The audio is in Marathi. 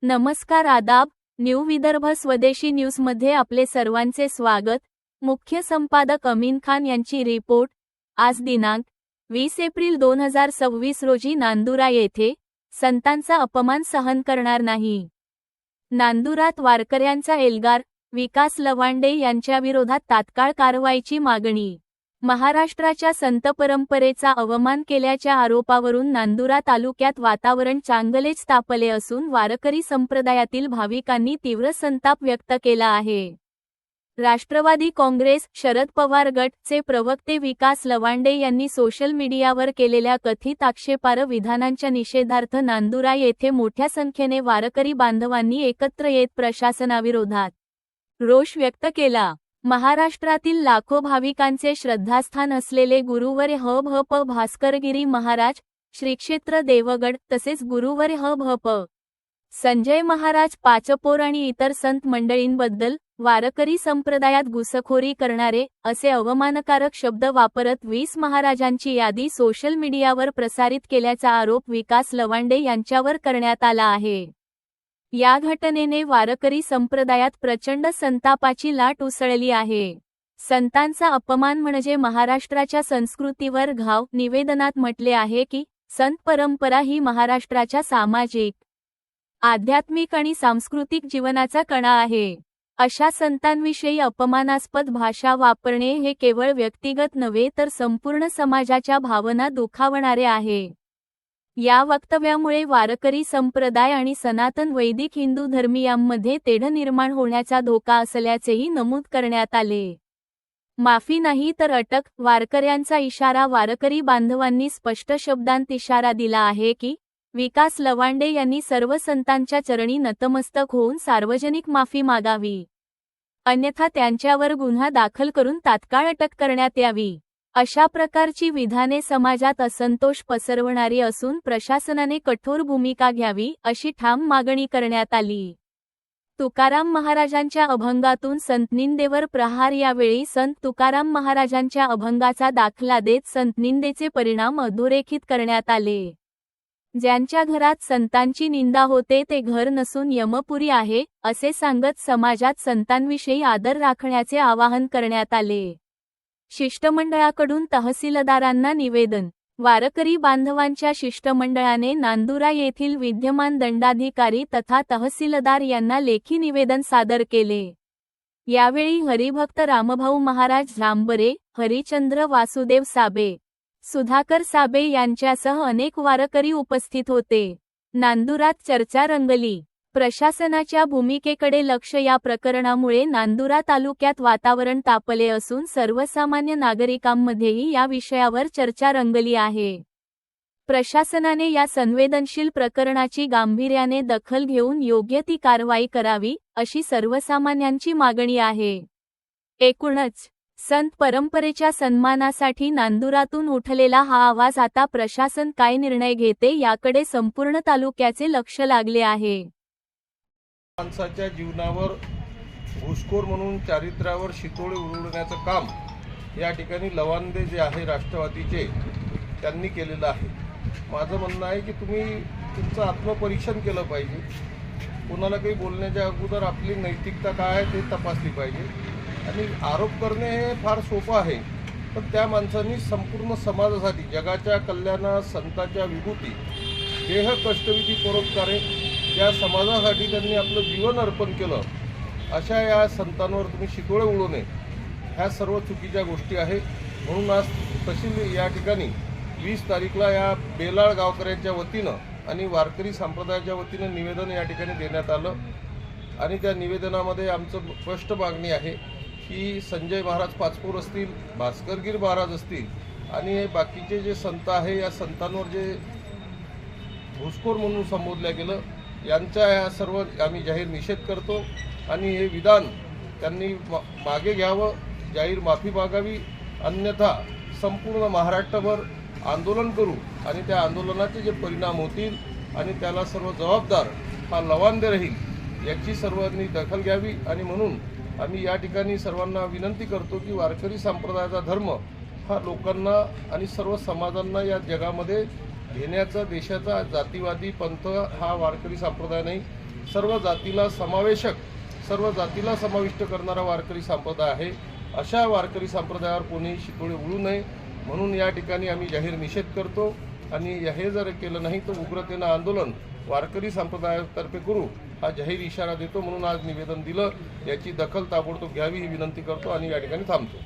नमस्कार, आदाब. न्यू विदर्भ स्वदेशी न्यूजमध्ये आपले सर्वांचे स्वागत. मुख्य संपादक अमीन खान यांची रिपोर्ट. आज दिनांक 20 एप्रिल 2026 रोजी नांदुरा येथे संतांचा अपमान सहन करणार नाही. नांदुरात वारकऱ्यांचा एल्गार. विकास लवांडे यांच्या विरोधात तात्काळ कारवाईची मागणी. महाराष्ट्राच्या संत परंपरेचा अवमान केल्याच्या आरोपावरून नांदुरा तालुक्यात वातावरण चांगलेच तापले असून वारकरी संप्रदायातील भाविकांनी तीव्र संताप व्यक्त केला आहे. राष्ट्रवादी काँग्रेस शरद पवार गटचे प्रवक्ते विकास लवांडे यांनी सोशल मीडियावर केलेल्या कथित आक्षेपार्ह विधानांच्या निषेधार्थ नांदुरा येथे मोठ्या संख्येने वारकरी बांधवांनी एकत्र येत प्रशासनाविरोधात रोष व्यक्त केला. महाराष्ट्रातील लाखो भाविकांचे श्रद्धास्थान असलेले गुरुवर्य ह भ प भास्करगिरी महाराज, श्रीक्षेत्र देवगड तसेच गुरुवर्य ह भ प संजय महाराज पाचपोर आणि इतर संत मंडळींबद्दल वारकरी संप्रदायात घुसखोरी करणारे असे अवमानकारक शब्द वापरत 20 महाराजांची यादी सोशल मीडियावर प्रसारित केल्याचा आरोप विकास लवांडे यांच्यावर करण्यात आला आहे. या घटनेने वारकरी संप्रदायात प्रचंड संतापाची लाट उसळली आहे. संतांचा अपमान म्हणजे महाराष्ट्राच्या संस्कृतीवर घाव. निवेदनात म्हटले आहे की संत परंपरा ही महाराष्ट्राच्या सामाजिक, आध्यात्मिक आणि सांस्कृतिक जीवनाचा कणा आहे. अशा संतांविषयी अपमानास्पद भाषा वापरणे हे केवळ व्यक्तिगत नव्हे तर संपूर्ण समाजाच्या भावना दुखावणारे आहे. या वक्तव्यामुळे वारकरी संप्रदाय आणि सनातन वैदिक हिंदू धर्मीयांमध्ये तेढ निर्माण होण्याचा धोका असल्याचेही नमूद करण्यात आले. माफी नाही तर अटक. वारकऱ्यांचा इशारा. वारकरी बांधवांनी स्पष्ट शब्दांत इशारा दिला आहे की विकास लवांडे यांनी सर्व संतांच्या चरणी नतमस्तक होऊन सार्वजनिक माफी मागावी, अन्यथा त्यांच्यावर गुन्हा दाखल करून तात्काळ अटक करण्यात यावी. अशा प्रकारची विधाने समाजात असंतोष पसरवणारी असून प्रशासनाने कठोर भूमिका घ्यावी अशी ठाम मागणी करण्यात आली. तुकाराम महाराजांच्या अभंगातून संतनिंदेवर प्रहार. यावेळी संत तुकाराम महाराजांच्या अभंगाचा दाखला देत संतनिंदेचे परिणाम अधोरेखित करण्यात आले. ज्यांच्या घरात संतांची निंदा होते ते घर नसून यमपुरी आहे असे सांगत समाजात संतांविषयी आदर राखण्याचे आवाहन करण्यात आले. शिष्टमंडळाकडून तहसीलदारांना निवेदन. वारकरी बांधवांच्या शिष्टमंडळाने नांदुरा येथील विद्यमान दंडाधिकारी तथा तहसीलदार यांना लेखी निवेदन सादर केले. यावेळी हरिभक्त रामभाऊ महाराज झांबरे, हरिचंद्र वासुदेव साबे, सुधाकर साबे यांच्यासह अनेक वारकरी उपस्थित होते. नांदुरात चर्चा रंगली. प्रशासनाच्या भूमिकेकडे लक्ष. या प्रकरणामुळे नांदुरा तालुक्यात वातावरण तापले असून सर्वसामान्य नागरिकांमध्येही या विषयावर चर्चा रंगली आहे. प्रशासनाने या संवेदनशील प्रकरणाची गांभीर्याने दखल घेऊन योग्य ती कारवाई करावी अशी सर्वसामान्यांची मागणी आहे. एकूणच संत परंपरेच्या सन्मानासाठी नांदुरातून उठलेला हा आवाज. आता प्रशासन काय निर्णय घेते याकडे संपूर्ण तालुक्याचे लक्ष लागले आहे. माणसाच्या जीवनावर घुसखोर म्हणून चारित्र्यावर शितोळे उडवण्याचं काम या ठिकाणी लवांडे जे आहे राष्ट्रवादीचे त्यांनी केलेलं आहे. माझं म्हणणं आहे की तुम्ही तुमचं आत्मपरीक्षण केलं पाहिजे. कोणाला काही बोलण्याच्या अगोदर आपली नैतिकता काय आहे ते तपासली पाहिजे. आणि आरोप करणे हे फार सोपं आहे, पण त्या माणसांनी संपूर्ण समाजासाठी जगाच्या कल्याणा संतांच्या विभूती देह कष्टविधी परोपकारे या समाजासाठी त्यांनी आपलं जीवन अर्पण केलं. अशा या संतांवर तुम्ही शितोळे उडवणे ह्या सर्व चुकीच्या गोष्टी आहे. म्हणून आज तहसील या ठिकाणी 20 तारीखला या बेलाळ गावकऱ्यांच्या वतीनं आणि वारकरी संप्रदायाच्या वतीनं निवेदन या ठिकाणी देण्यात आलं. आणि त्या निवेदनामध्ये आमचं स्पष्ट मागणी आहे की संजय महाराज पाचपोर असतील, भास्करगिरी महाराज असतील आणि हे बाकीचे जे संत आहे या संतांवर जे घुसखोर म्हणून संबोधलं गेलं यांचा या सर्व आम्ही जाहीर निषेध करतो. आणि हे विधान त्यांनी मागे घ्यावं, जाहीर माफी मागावी, अन्यथा संपूर्ण महाराष्ट्रभर आंदोलन करू आणि त्या आंदोलनाचे जे परिणाम होतील आणि त्याला सर्व जबाबदार हा लवांडे राहील याची सर्वांनी दखल घ्यावी. आणि म्हणून आम्ही या ठिकाणी सर्वांना विनंती करतो की वारकरी संप्रदायाचा धर्म हा लोकांना आणि सर्व समाजांना या जगामध्ये घेण्याचा, देशाचा जातीवादी पंथ हा वारकरी संप्रदाय नाही, सर्व जातीला समावेशक, सर्व जातीला समाविष्ट करणारा वारकरी संप्रदाय आहे. अशा वारकरी संप्रदायावर कोणीही शितोळे उडू नये म्हणून या ठिकाणी आम्ही जाहीर निषेध करतो आणि हे जर केलं नाही तर उग्रतेनं आंदोलन वारकरी संप्रदायातर्फे करू हा जाहीर इशारा देतो. म्हणून आज निवेदन दिलं, याची दखल ताबडतोब घ्यावी ही विनंती करतो आणि या ठिकाणी थांबतो.